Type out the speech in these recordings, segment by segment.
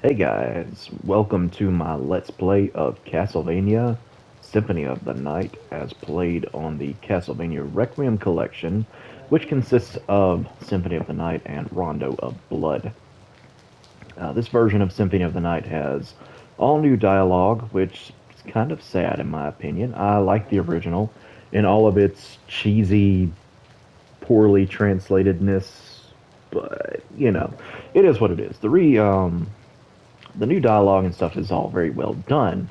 Hey guys, welcome to my Let's Play of Castlevania Symphony of the Night as played on the Castlevania Requiem Collection, which consists of Symphony of the Night and Rondo of Blood. This version of Symphony of the Night has all new dialogue, which is kind of sad in my opinion. I like the original in all of its cheesy, poorly translatedness, but it is what it is. The new dialogue and stuff is all very well done.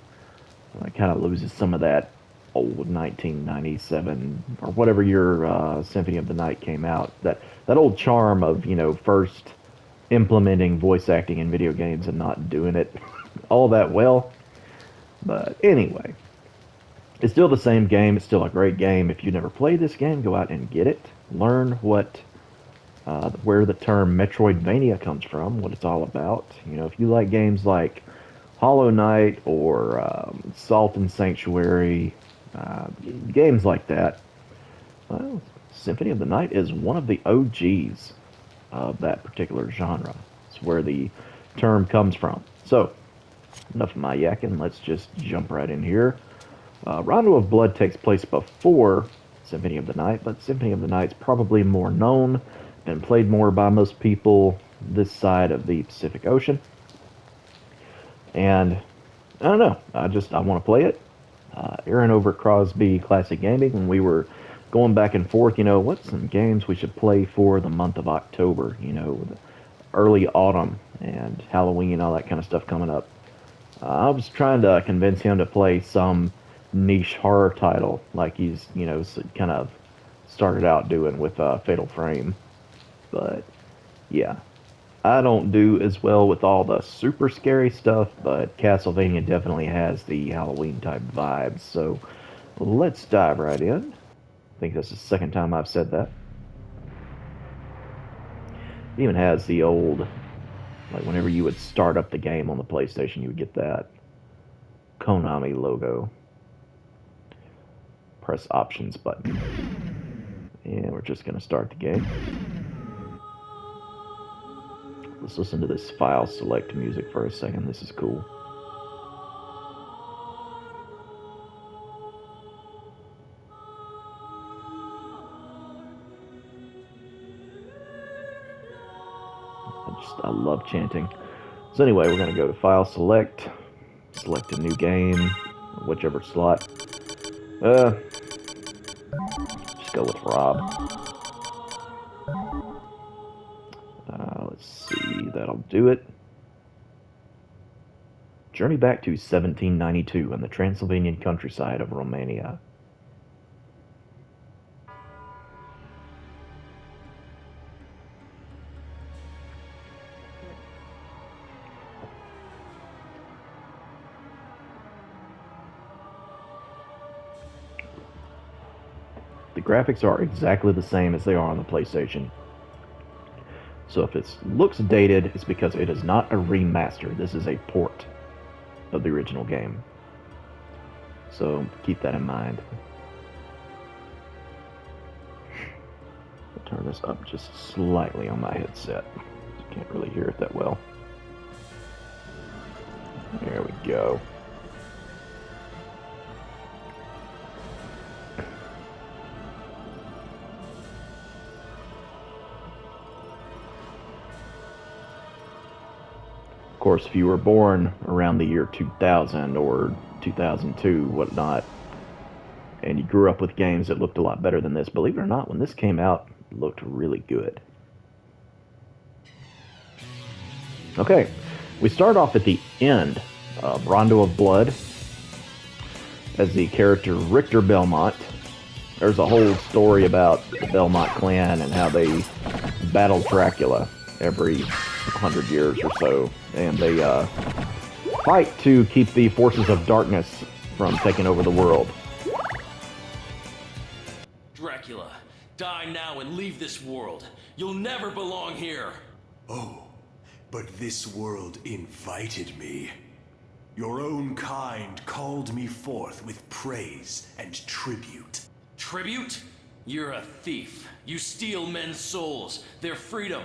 It kind of loses some of that old 1997 or whatever year Symphony of the Night came out. That old charm of first implementing voice acting in video games and not doing it all that well. But anyway, it's still the same game. It's still a great game. If you never played this game, go out and get it. Learn where the term Metroidvania comes from, what it's all about. If you like games like Hollow Knight or Salt and Sanctuary, games like that, well, Symphony of the Night is one of the OGs of that particular genre. It's where the term comes from. So, enough of my yakking. Let's just jump right in here. Rondo of Blood takes place before Symphony of the Night, but Symphony of the Night's probably more known and played more by most people this side of the Pacific Ocean. And I don't know, I want to play it. Aaron over at Crosby Classic Gaming, when we were going back and forth, what's some games we should play for the month of October, the early autumn and Halloween and all that kind of stuff coming up. I was trying to convince him to play some niche horror title like he's, kind of started out doing with Fatal Frame. But yeah, I don't do as well with all the super scary stuff, but Castlevania definitely has the Halloween type vibes. So let's dive right in. I think that's the second time I've said that. It even has the old, like whenever you would start up the game on the PlayStation, you would get that Konami logo. Press options button. And we're just going to start the game. Let's listen to this file select music for a second. This is cool. I love chanting. So anyway, we're going to go to file select, select a new game, whichever slot. Just go with Rob. Let's see, that'll do it. Journey back to 1792 in the Transylvanian countryside of Romania. The graphics are exactly the same as they are on the PlayStation. So if it looks dated, it's because it is not a remaster. This is a port of the original game. So keep that in mind. I'll turn this up just slightly on my headset. Can't really hear it that well. There we go. Of course, if you were born around the year 2000 or 2002, whatnot, and you grew up with games that looked a lot better than this, believe it or not, when this came out, it looked really good. Okay, we start off at the end of Rondo of Blood as the character Richter Belmont. There's a whole story about the Belmont clan and how they battle Dracula every 100 years or so, and they fight to keep the forces of darkness from taking over the world. Dracula, die now and leave this world. You'll never belong here. Oh, but this world invited me. Your own kind called me forth with praise and tribute. Tribute? You're a thief. You steal men's souls, their freedom.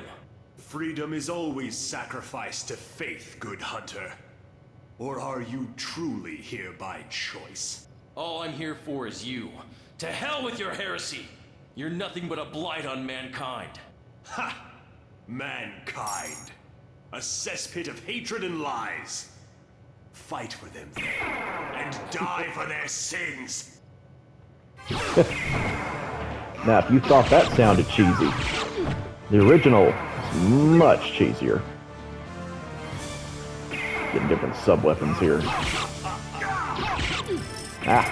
Freedom is always sacrificed to faith, good hunter. Or are you truly here by choice? All I'm here for is you. To hell with your heresy! You're nothing but a blight on mankind. Ha! Mankind. A cesspit of hatred and lies. Fight for them then, and die for their sins! Now, if you thought that sounded cheesy, the original is much cheesier. Getting different sub-weapons here. Ah.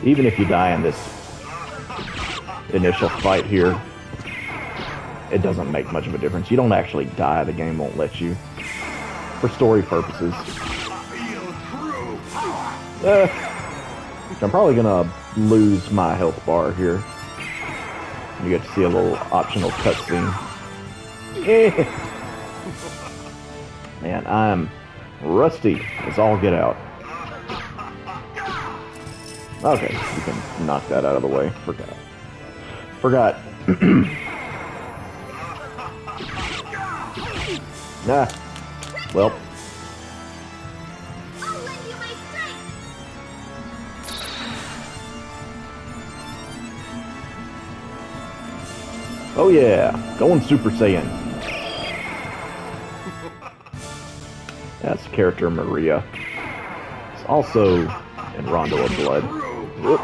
Even if you die in this initial fight here, it doesn't make much of a difference. You don't actually die, the game won't let you. For story purposes. I'm probably gonna lose my health bar here. You get to see a little optional cutscene. Man, I'm rusty as all get out. Okay, you can knock that out of the way. Forgot. Nah. Well. Oh yeah, going Super Saiyan. That's character Maria. It's also in Rondo of Blood. Whoop.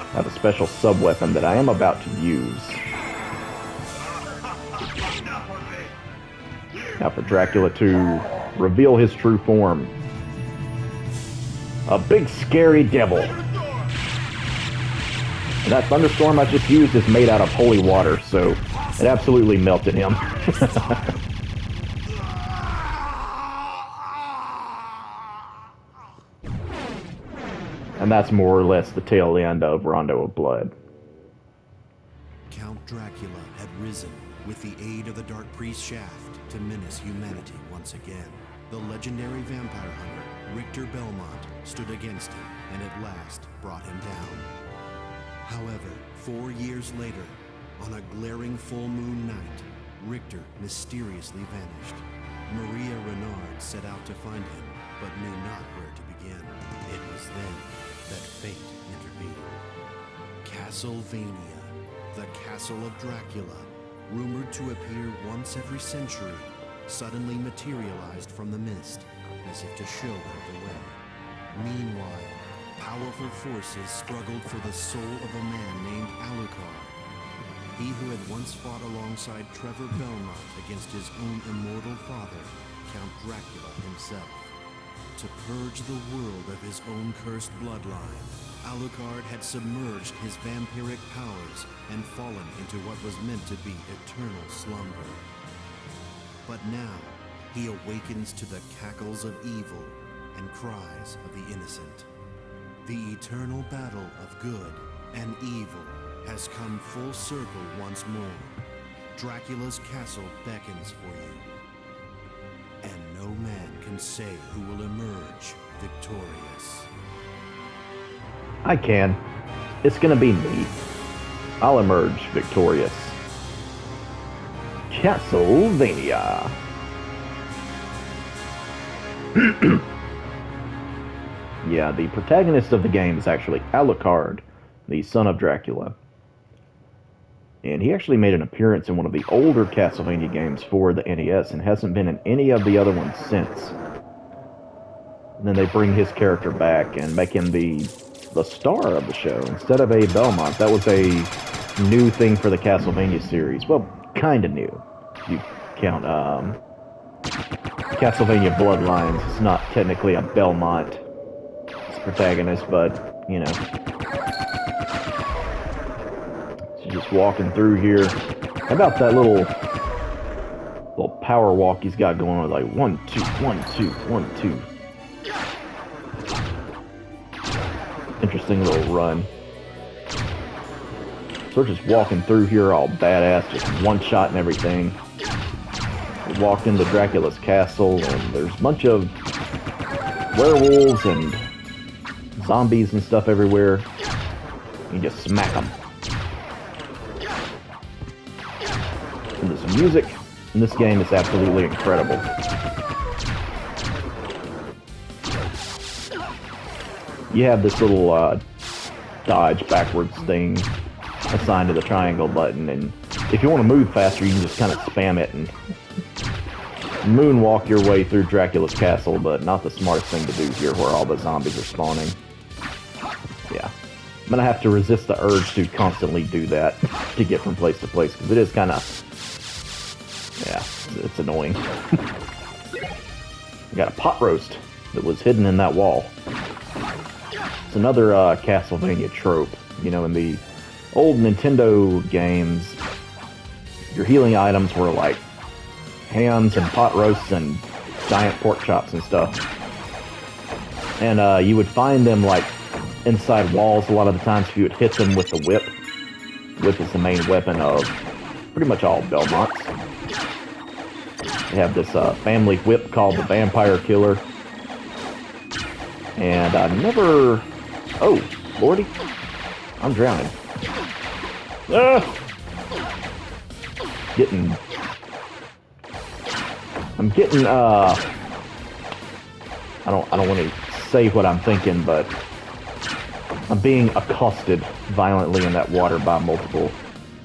I have a special sub-weapon that I am about to use. Now for Dracula to reveal his true form. A big scary devil. And that thunderstorm I just used is made out of holy water, so it absolutely melted him. And that's more or less the tail end of Rondo of Blood. Count Dracula had risen with the aid of the Dark Priest Shaft to menace humanity once again. The legendary vampire hunter, Richter Belmont, stood against him and at last brought him down. However, 4 years later, on a glaring full moon night, Richter mysteriously vanished. Maria Renard set out to find him, but knew not where to begin. It was then that fate intervened. Castlevania, the Castle of Dracula, rumored to appear once every century, suddenly materialized from the mist, as if to show her the way. Meanwhile, powerful forces struggled for the soul of a man named Alucard. He who had once fought alongside Trevor Belmont against his own immortal father, Count Dracula himself. To purge the world of his own cursed bloodline, Alucard had submerged his vampiric powers and fallen into what was meant to be eternal slumber. But now, he awakens to the cackles of evil and cries of the innocent. The eternal battle of good and evil has come full circle once more. Dracula's castle beckons for you. And no man can say who will emerge victorious. I can. It's gonna be me. I'll emerge victorious. Castlevania. Yeah, the protagonist of the game is actually Alucard, the son of Dracula. And he actually made an appearance in one of the older Castlevania games for the NES and hasn't been in any of the other ones since. And then they bring his character back and make him the star of the show instead of a Belmont. That was a new thing for the Castlevania series. Well, kind of new. If you count Castlevania Bloodlines. It's not technically a Belmont protagonist, but, you know. So just walking through here. How about that little power walk he's got going on, like 1, 2, 1, 2, 1, 2. Interesting little run. So we're just walking through here all badass, just one shot and everything. We walked into Dracula's castle, and there's a bunch of werewolves and zombies and stuff everywhere. You just smack them. And there's some music, and this game is absolutely incredible. You have this little dodge backwards thing assigned to the triangle button, and if you want to move faster, you can just kind of spam it and moonwalk your way through Dracula's castle, but not the smartest thing to do here where all the zombies are spawning. Yeah. I'm gonna have to resist the urge to constantly do that to get from place to place, because it is kind of... yeah, it's annoying. I got a pot roast that was hidden in that wall. It's another Castlevania trope. You know, in the old Nintendo games, your healing items were like hams and pot roasts and giant pork chops and stuff. And you would find them like inside walls a lot of the times if you would hit them with the whip. Whip is the main weapon of pretty much all Belmonts. They have this family whip called the Vampire Killer. And I never... oh, lordy. I'm drowning. Ah! I'm getting, I don't want to say what I'm thinking, but I'm being accosted violently in that water by multiple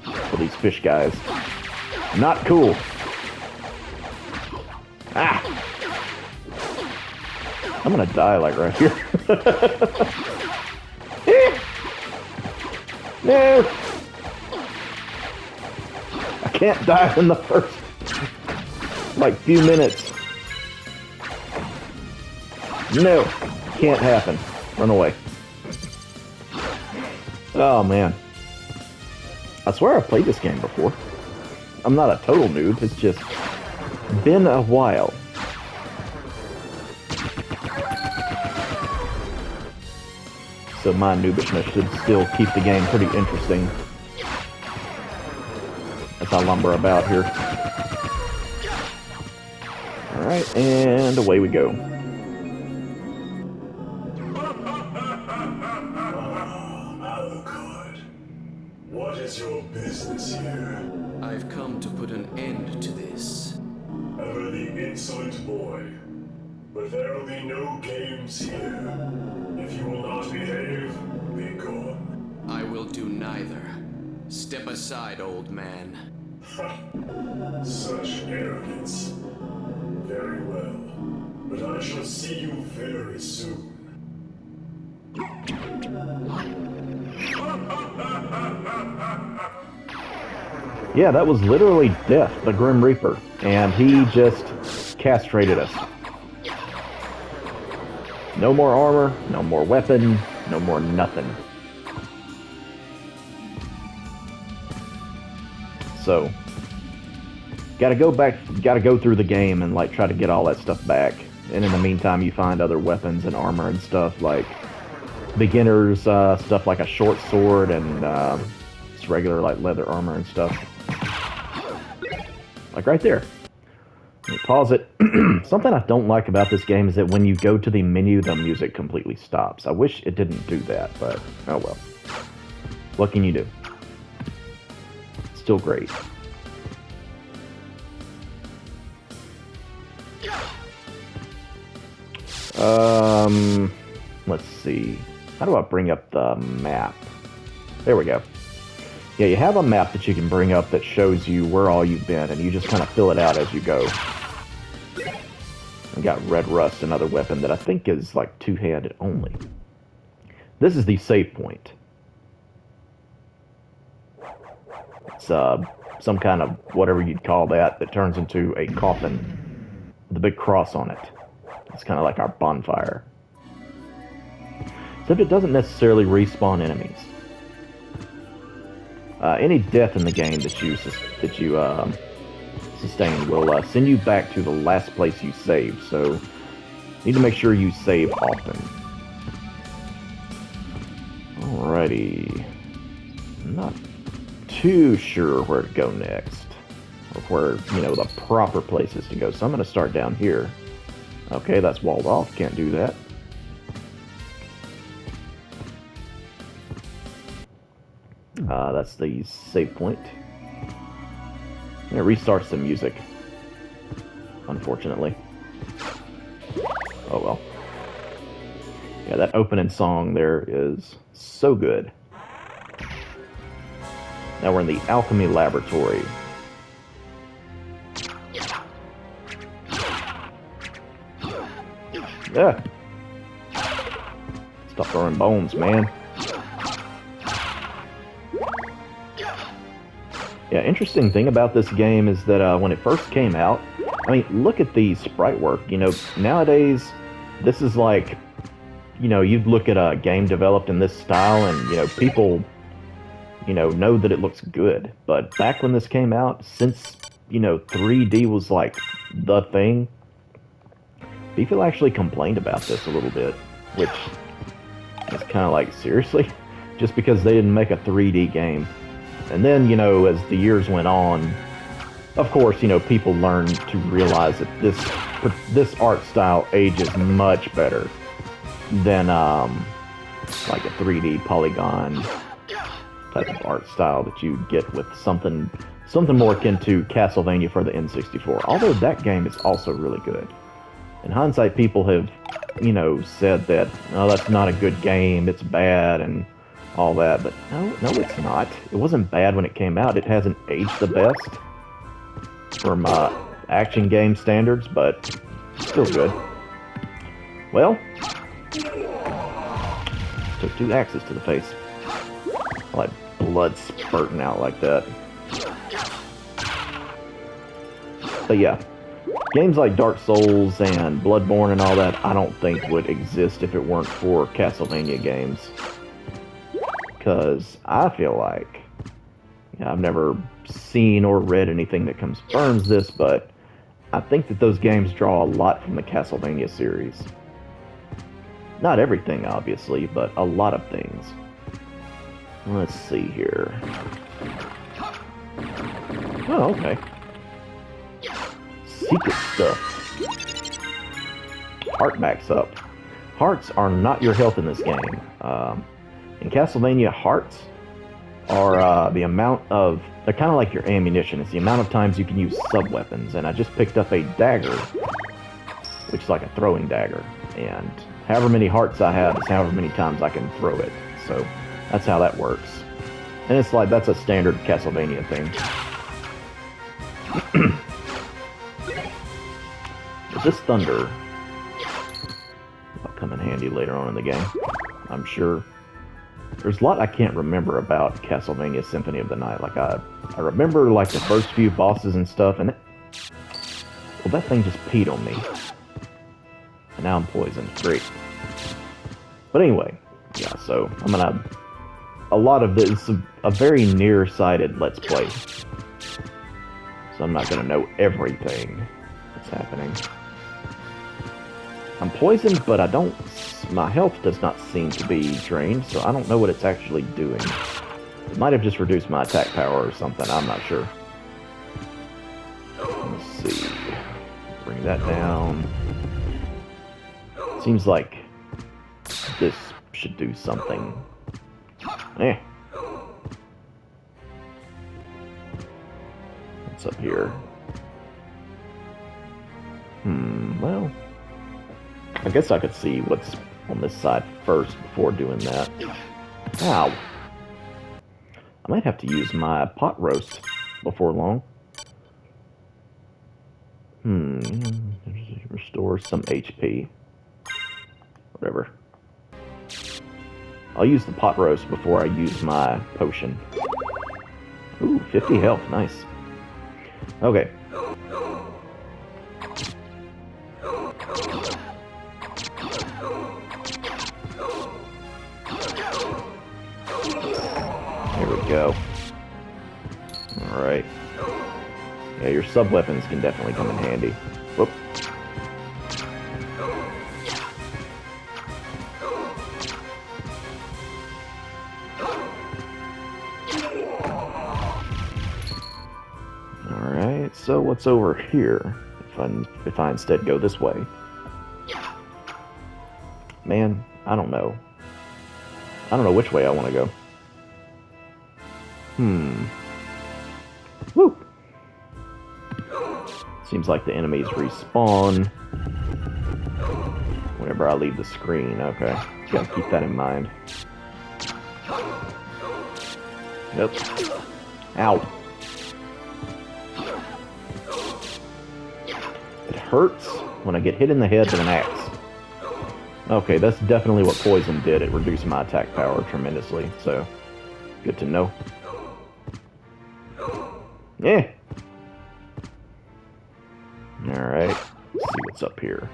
of these fish guys. Not cool. Ah! I'm gonna die like right here. No! I can't die in the first like few minutes. No, can't happen. Run away. Oh man. I swear I've played this game before. I'm not a total noob, it's just been a while. So my noobishness should still keep the game pretty interesting as I lumber about here. Alright, and away we go. What is your business here? I've come to put an end to this. Ever the insolent boy. But there will be no games here. If you will not behave, be gone. I will do neither. Step aside, old man. Such arrogance. Very well. But I shall see you very soon. Yeah, that was literally Death, the Grim Reaper, and he just castrated us. No more armor, no more weapon, no more nothing. So, gotta go through the game and like try to get all that stuff back. And in the meantime, you find other weapons and armor and stuff like beginners stuff like a short sword and just regular like leather armor and stuff. Like right there. Let me pause it. Something I don't like about this game is that when you go to the menu, the music completely stops. I wish it didn't do that, but oh well. What can you do? Still great. Let's see. How do I bring up the map? There we go. Yeah, you have a map that you can bring up that shows you where all you've been, and you just kind of fill it out as you go. I got Red Rust, another weapon that I think is like two-handed only. This is the save point. It's some kind of whatever you'd call that turns into a coffin with a big cross on it. It's kind of like our bonfire. Except it doesn't necessarily respawn enemies. Any death in the game that you sustain will send you back to the last place you saved, so you need to make sure you save often. Alrighty. too sure where to go next. Or where, the proper places to go. So I'm going to start down here. Okay, that's walled off. Can't do that. That's the save point. It restarts the music. Unfortunately. Oh well. Yeah, that opening song there is so good. Now we're in the Alchemy Laboratory. Yeah. Stop throwing bones, man. Yeah, interesting thing about this game is that when it first came out, I mean, look at the sprite work. Nowadays, this is like, you'd look at a game developed in this style and, people, know that it looks good. But back when this came out, since, 3D was like the thing, people actually complained about this a little bit, which is kind of like, seriously? Just because they didn't make a 3D game. And then, as the years went on, of course, people learned to realize that this art style ages much better than, like a 3D polygon type of art style that you get with something more akin to Castlevania for the N64. Although that game is also really good. In hindsight, people have, said that, oh, that's not a good game, it's bad, and all that, but no, it's not. It wasn't bad when it came out. It hasn't aged the best from action game standards, but still good. Well, took 2 axes to the face. Like blood spurting out like that. But yeah, games like Dark Souls and Bloodborne and all that, I don't think would exist if it weren't for Castlevania games. Because I feel like, I've never seen or read anything that confirms this, but I think that those games draw a lot from the Castlevania series. Not everything, obviously, but a lot of things. Let's see here. Oh, okay. Secret stuff. Heart backs up. Hearts are not your health in this game. In Castlevania, hearts are the amount of... They're kind of like your ammunition. It's the amount of times you can use sub-weapons. And I just picked up a dagger, which is like a throwing dagger. And however many hearts I have is however many times I can throw it. So that's how that works. And it's like, that's a standard Castlevania thing. This thunder will come in handy later on in the game, I'm sure. There's a lot I can't remember about Castlevania Symphony of the Night. Like, I remember, like, the first few bosses and stuff, and well, that thing just peed on me. And now I'm poisoned. Great. But anyway, yeah, so I'm gonna... A lot of this is a very nearsighted Let's Play. So I'm not gonna know everything that's happening. I'm poisoned, but I don't... My health does not seem to be drained, so I don't know what it's actually doing. It might have just reduced my attack power or something, I'm not sure. Let's see. Bring that down. Seems like this should do something. Eh. What's up here? Well... I guess I could see what's on this side first before doing that. Ow. I might have to use my pot roast before long. Restore some HP. Whatever. I'll use the pot roast before I use my potion. Ooh, 50 health. Nice. Okay. Go. Alright. Yeah, your sub-weapons can definitely come in handy. Whoop. so what's over here? If I instead go this way. Man, I don't know. I don't know which way I want to go. Woo! Seems like the enemies respawn whenever I leave the screen. Okay, gotta keep that in mind. Yep. Ow. It hurts when I get hit in the head with an axe. Okay, that's definitely what poison did. It reduced my attack power tremendously, so good to know. Yeah. Alright, let's see what's up here.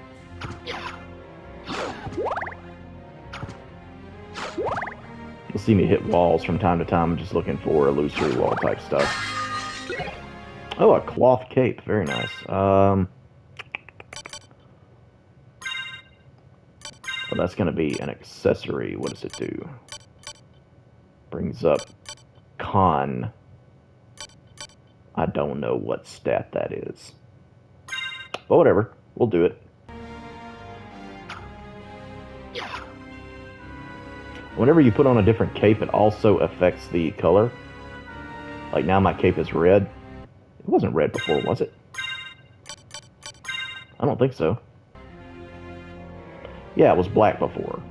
You'll see me hit walls from time to time, just looking for illusory wall type stuff. Oh, a cloth cape, very nice. Well, that's going to be an accessory. What does it do? Brings up con. I don't know what stat that is. But whatever, we'll do it. Whenever you put on a different cape, it also affects the color. Like now my cape is red. It wasn't red before, was it? I don't think so. Yeah, it was black before.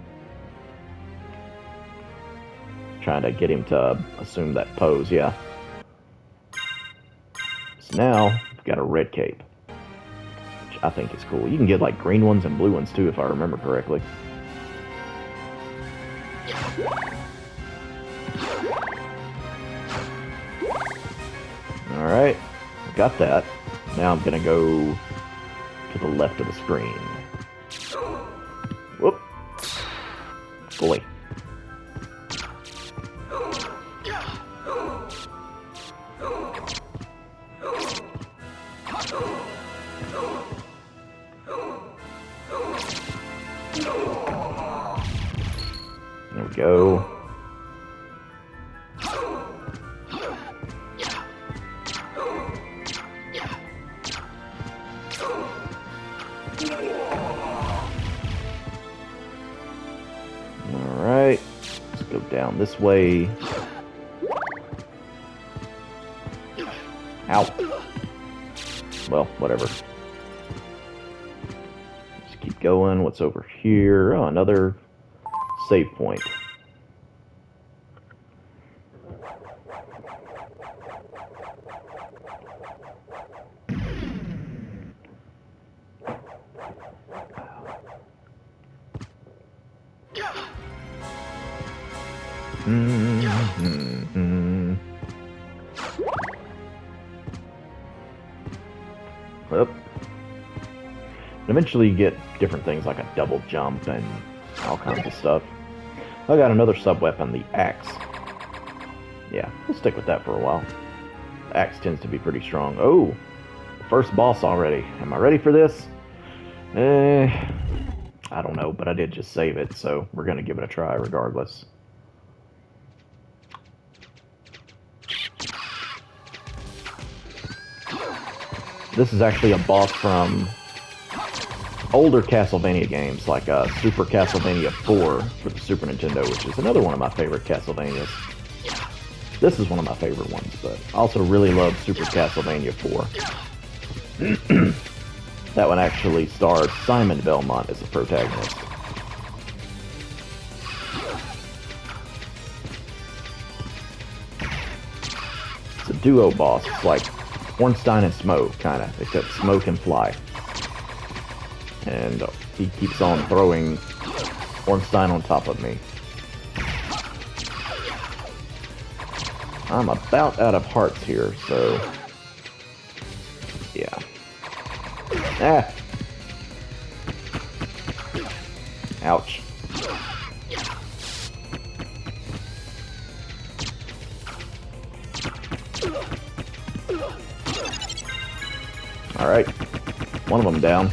Trying to get him to assume that pose, yeah. So now, we've got a red cape. Which I think is cool. You can get like green ones and blue ones too, if I remember correctly. Alright, got that. Now I'm gonna go to the left of the screen. Whoop. Boy. There we go. Alright, let's go down this way. Ow. Well, whatever. Just keep going. What's over here? Oh, another save point. Well, eventually you get different things like a double jump and all kinds of stuff. I got another sub-weapon, the axe. Yeah, we'll stick with that for a while. The axe tends to be pretty strong. Oh, the first boss already. Am I ready for this? I don't know, but I did just save it, so we're going to give it a try regardless. This is actually a boss from older Castlevania games, like Super Castlevania 4 for the Super Nintendo, which is another one of my favorite Castlevanias. This is one of my favorite ones, but I also really love Super Castlevania 4. That one actually stars Simon Belmont as the protagonist. It's a duo boss. It's like Ornstein and Smoke, kind of, except Smoke can fly. And he keeps on throwing Ornstein on top of me. I'm about out of hearts here, so... yeah. Ah! Ouch. Alright. One of them down.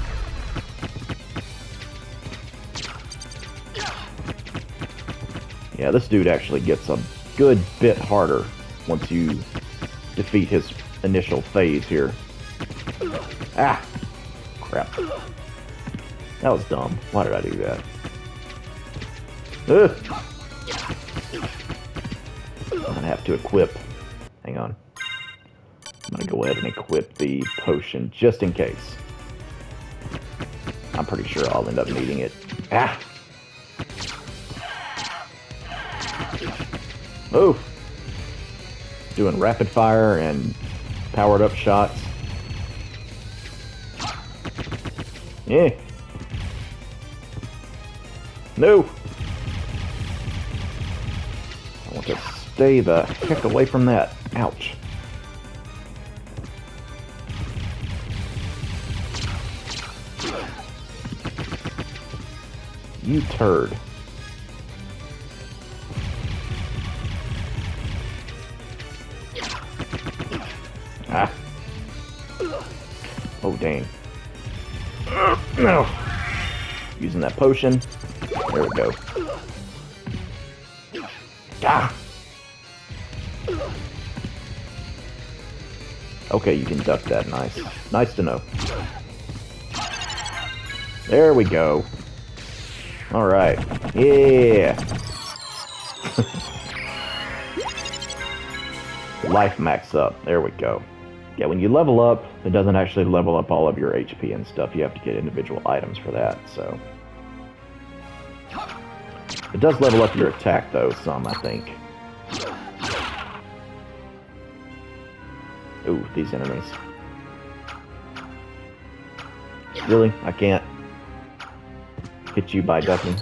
Yeah, this dude actually gets a good bit harder once you defeat his initial phase here. Ah! Crap. That was dumb. Why did I do that? Ugh. I'm gonna have to equip. Hang on. I'm gonna go ahead and equip the potion just in case. I'm pretty sure I'll end up needing it. Ah! Oh! Doing rapid fire and powered up shots. Yeah. No! I want to stay the heck away from that. Ouch. You turd. Ah. Oh, dang. No. Using that potion. There we go. Ah. Okay, you can duck that. Nice. Nice to know. There we go. Alright. Yeah. Life max up. There we go. Yeah, when you level up, it doesn't actually level up all of your HP and stuff. You have to get individual items for that, so. It does level up your attack, though, some, I think. Ooh, these enemies. Really? I can't hit you by ducking?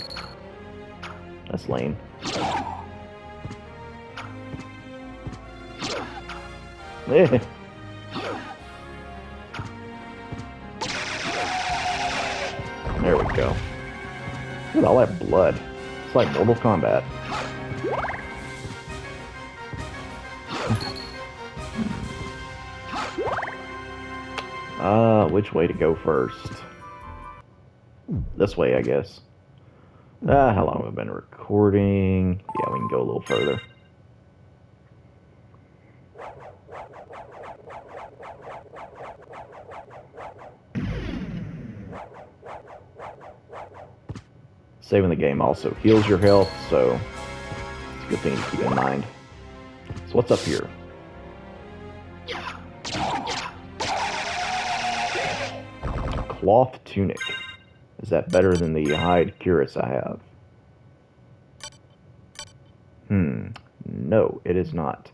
That's lame. Eh. There we go. Look at all that blood. It's like Mortal Kombat. Which way to go first? This way, I guess. How long have I been recording? Yeah, we can go a little further. Saving the game also heals your health, so it's a good thing to keep in mind. So what's up here? Cloth tunic. Is that better than the hide cuirass I have? No, it is not.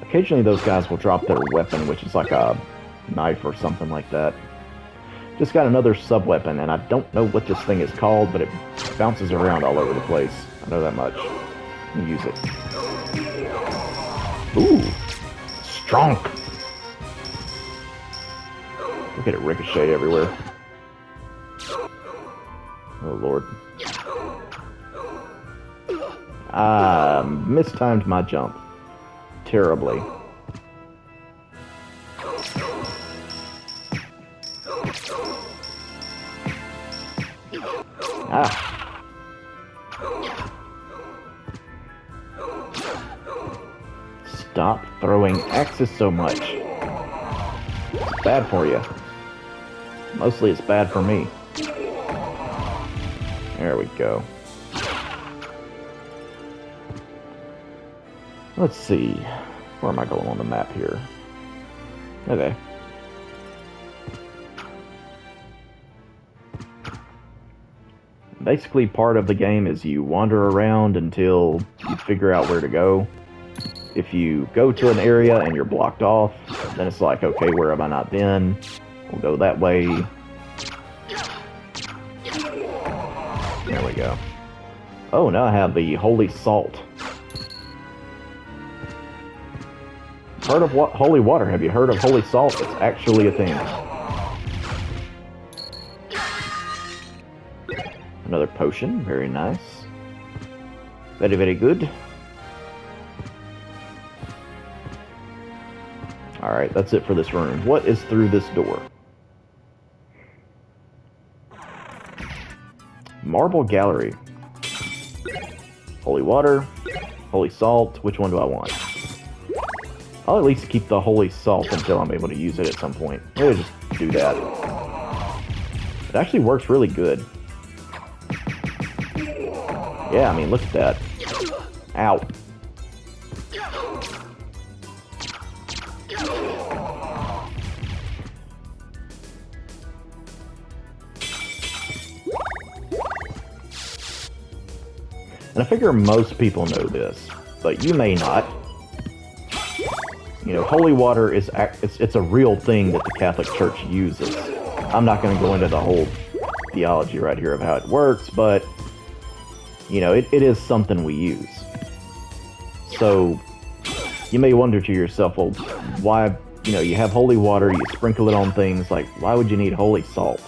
Occasionally those guys will drop their weapon, which is like a knife or something like that. Just got another sub-weapon, and I don't know what this thing is called, but it bounces around all over the place. I know that much. Use it. Ooh! Strong! Look at it ricochet everywhere. Oh, Lord. Mistimed my jump. Terribly. Ah. Stop throwing axes so much. It's bad for you. Mostly it's bad for me. There we go. Let's see. Where am I going on the map here? Okay. Basically, part of the game is you wander around until you figure out where to go. If you go to an area and you're blocked off, then it's like, okay, where have I not been? We'll go that way. There we go. Oh, now I have the Holy Salt. Heard of what? Holy water. Have you heard of holy salt? It's actually a thing. Another potion. Very nice. Very, very good. Alright, that's it for this room. What is through this door? Marble Gallery. Holy water. Holy salt. Which one do I want? I'll at least keep the holy salt until I'm able to use it at some point. Maybe just do that. It actually works really good. Yeah, I mean, look at that. Ow. And I figure most people know this, but you may not. You know, holy water is it's a real thing that the Catholic Church uses. I'm not going to go into the whole theology right here of how it works, but you know, it is something we use. So you may wonder to yourself, well, why, you know, you have holy water, you sprinkle it on things, like, why would you need holy salt?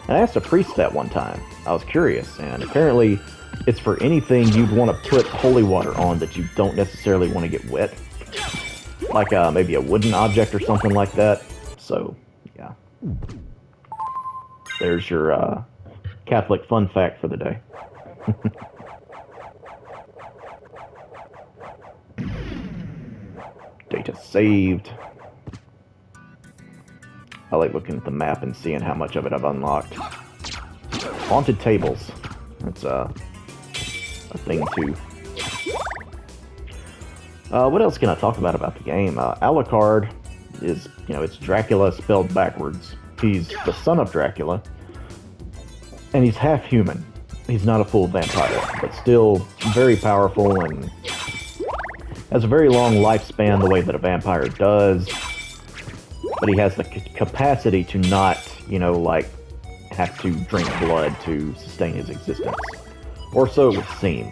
And I asked a priest that one time. I was curious, and apparently it's for anything you'd want to put holy water on that you don't necessarily want to get wet. Like maybe a wooden object or something like that. So, yeah. There's your Catholic fun fact for the day. Data saved. I like looking at the map and seeing how much of it I've unlocked. Haunted tables. That's a thing too. What else can I talk about the game? Alucard is, you know, it's Dracula spelled backwards. He's the son of Dracula, and he's half human. He's not a full vampire, but still very powerful and has a very long lifespan the way that a vampire does. But he has the capacity to not, you know, like, have to drink blood to sustain his existence. Or so it would seem.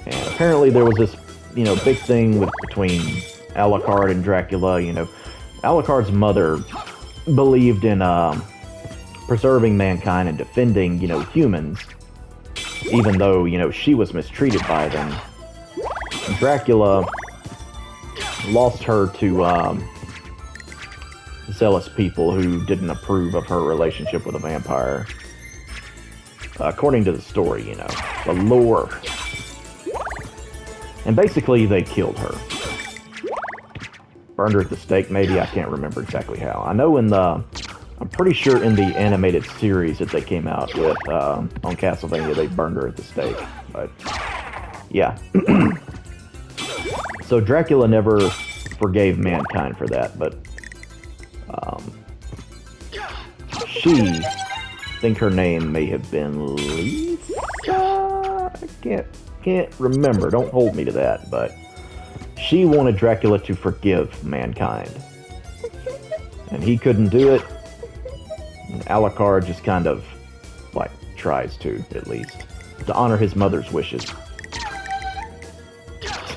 And apparently there was this, you know, big thing between Alucard and Dracula. You know, Alucard's mother believed in preserving mankind and defending, you know, humans, even though, you know, she was mistreated by them. Dracula lost her to zealous people who didn't approve of her relationship with a vampire. According to the story, you know, the lore. And basically, they killed her. Burned her at the stake, maybe? I can't remember exactly how. I know I'm pretty sure in the animated series that they came out with on Castlevania, they burned her at the stake. But, yeah. So Dracula never forgave mankind for that, but she, I think her name may have been Lisa? I can't remember, don't hold me to that, but she wanted Dracula to forgive mankind. And he couldn't do it. And Alucard just kind of, like, tries to, at least, to honor his mother's wishes.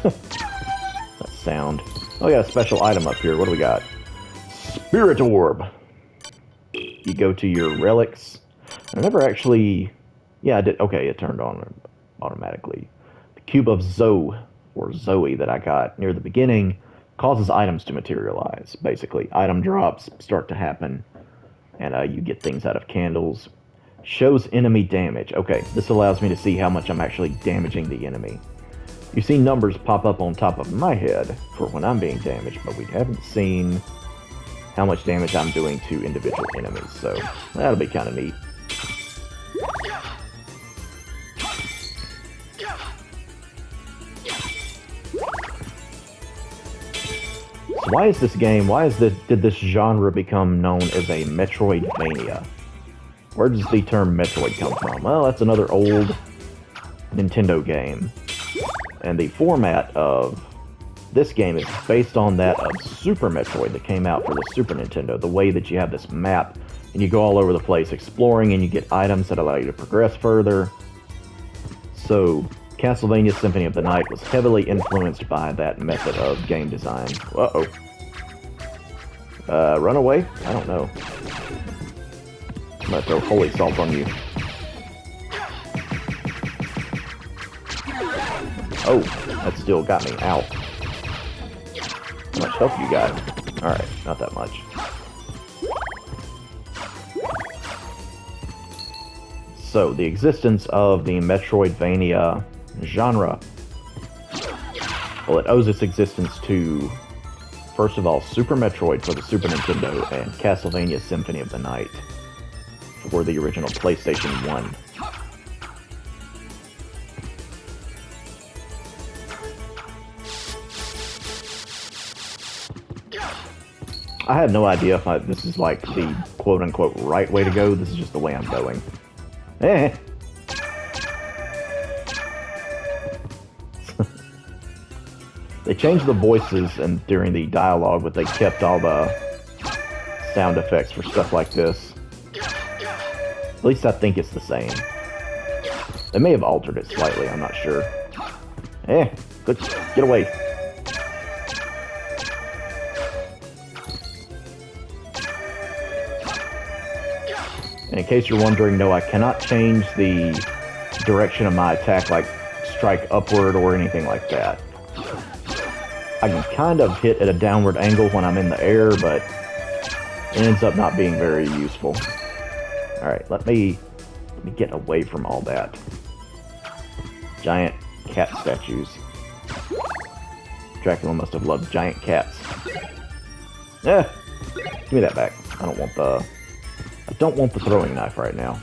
That sound. Oh, we got a special item up here. What do we got? Spirit Orb. You go to your relics. I never actually... Yeah, I did. Okay, it turned on automatically. The Cube of Zoe, or Zoe, that I got near the beginning causes items to materialize, basically. Item drops start to happen, and you get things out of candles. Shows enemy damage. Okay, this allows me to see how much I'm actually damaging the enemy. You see numbers pop up on top of my head for when I'm being damaged, but we haven't seen how much damage I'm doing to individual enemies, so that'll be kind of neat. So why is this game, did this genre become known as a Metroidvania? Where does the term Metroid come from? Well, that's another old Nintendo game. And the format of this game is based on that of Super Metroid that came out for the Super Nintendo. The way that you have this map, and you go all over the place exploring, and you get items that allow you to progress further. So, Castlevania Symphony of the Night was heavily influenced by that method of game design. Uh-oh. Run away? I don't know. I'm gonna throw holy salt on you. Oh, that still got me. Ow. How much health you got? Alright, not that much. So, the existence of the Metroidvania genre. Well, it owes its existence to, first of all, Super Metroid for the Super Nintendo and Castlevania Symphony of the Night for the original PlayStation 1. I have no idea if this is like the quote-unquote right way to go. This is just the way I'm going. Eh. They changed the voices and during the dialogue, but they kept all the sound effects for stuff like this. At least I think it's the same. They may have altered it slightly, I'm not sure. Good, get away. And in case you're wondering, no, I cannot change the direction of my attack, like strike upward or anything like that. I can kind of hit at a downward angle when I'm in the air, but it ends up not being very useful. Alright, let me get away from all that. Giant cat statues. Dracula must have loved giant cats. Give me that back. I don't want the throwing knife right now.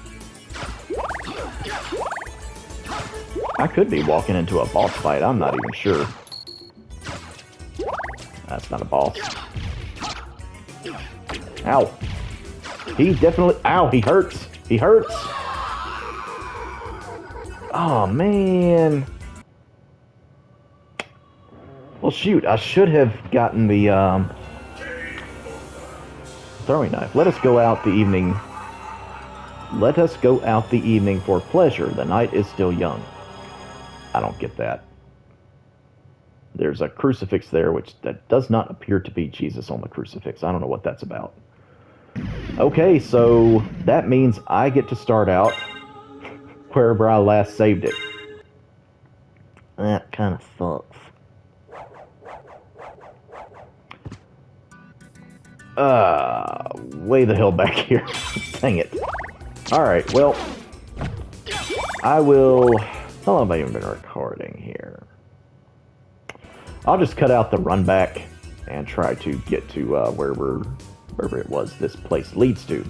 I could be walking into a boss fight, I'm not even sure. That's not a boss. Ow. He definitely... Ow, he hurts. He hurts. Oh, man. Well, shoot. I should have gotten the throwing knife. Let us go out the evening. Let us go out the evening for pleasure. The night is still young. I don't get that. There's a crucifix there, that does not appear to be Jesus on the crucifix. I don't know what that's about. Okay, so that means I get to start out wherever I last saved it. That kind of sucks. Way the hell back here. Dang it. Alright, well, I will... How long have I even been recording here? I'll just cut out the run back and try to get to wherever it was this place leads to.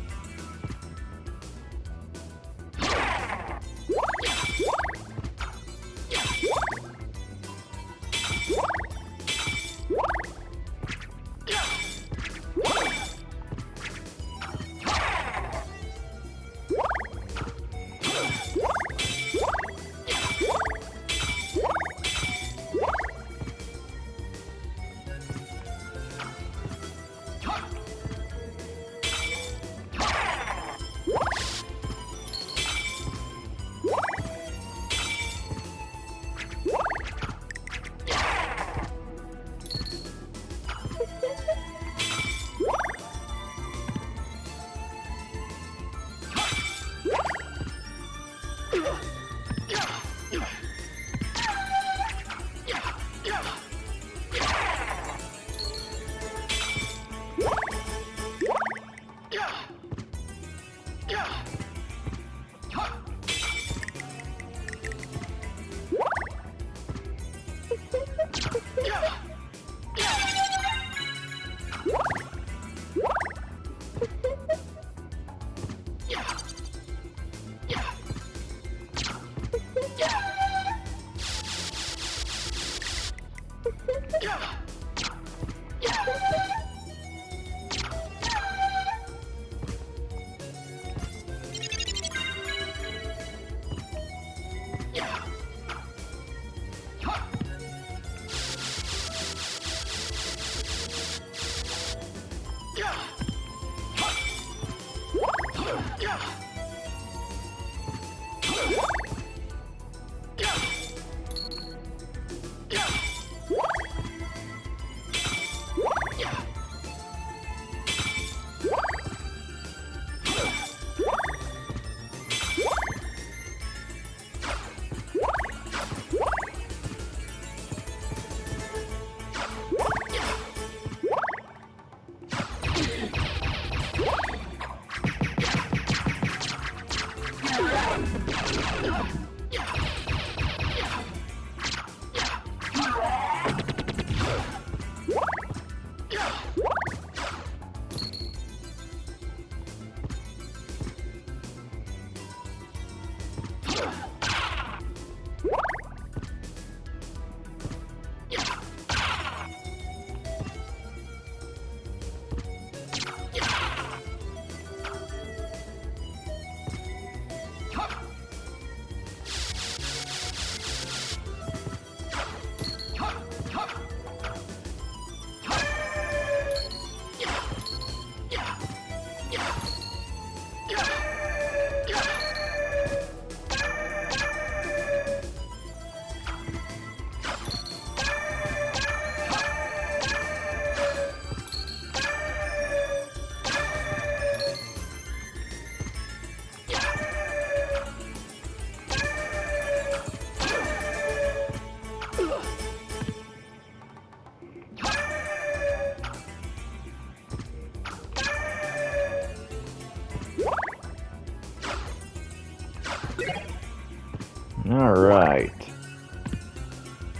Alright.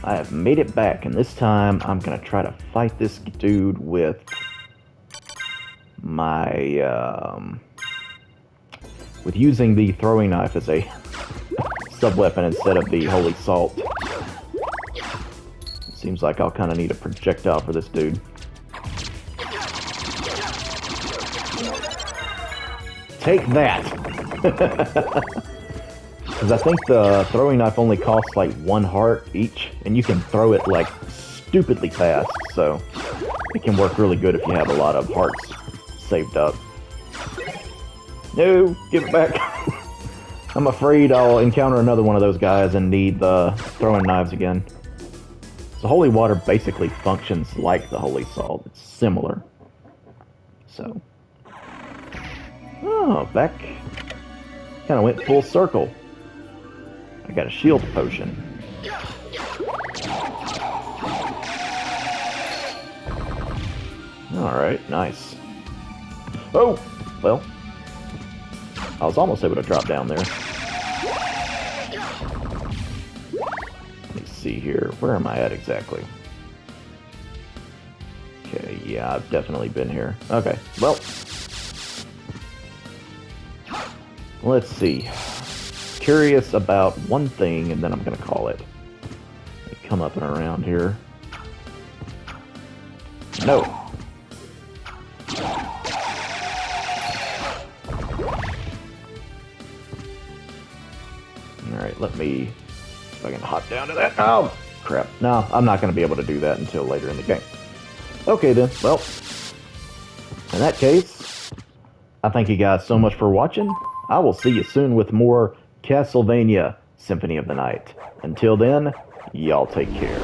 I have made it back, and this time I'm gonna try to fight this dude with my, with using the throwing knife as a sub-weapon instead of the holy salt. Seems like I'll kind of need a projectile for this dude. Take that! Because I think the throwing knife only costs like 1 heart each, and you can throw it like stupidly fast, so it can work really good if you have a lot of hearts saved up. No, give it back. I'm afraid I'll encounter another one of those guys and need the throwing knives again. So holy water basically functions like the holy salt. It's similar. So. Oh, back. Kind of went full circle. I got a shield potion. Alright, nice. Oh! Well. I was almost able to drop down there. Let me see here. Where am I at exactly? Okay, yeah, I've definitely been here. Okay, well. Let's see. Curious about one thing, and then I'm going to call it. Let me come up and around here. No. Alright, let me... if I can hop down to that. Oh, crap. No, I'm not going to be able to do that until later in the game. Okay, then. Well, in that case, I thank you guys so much for watching. I will see you soon with more Castlevania Symphony of the Night. Until then, y'all take care.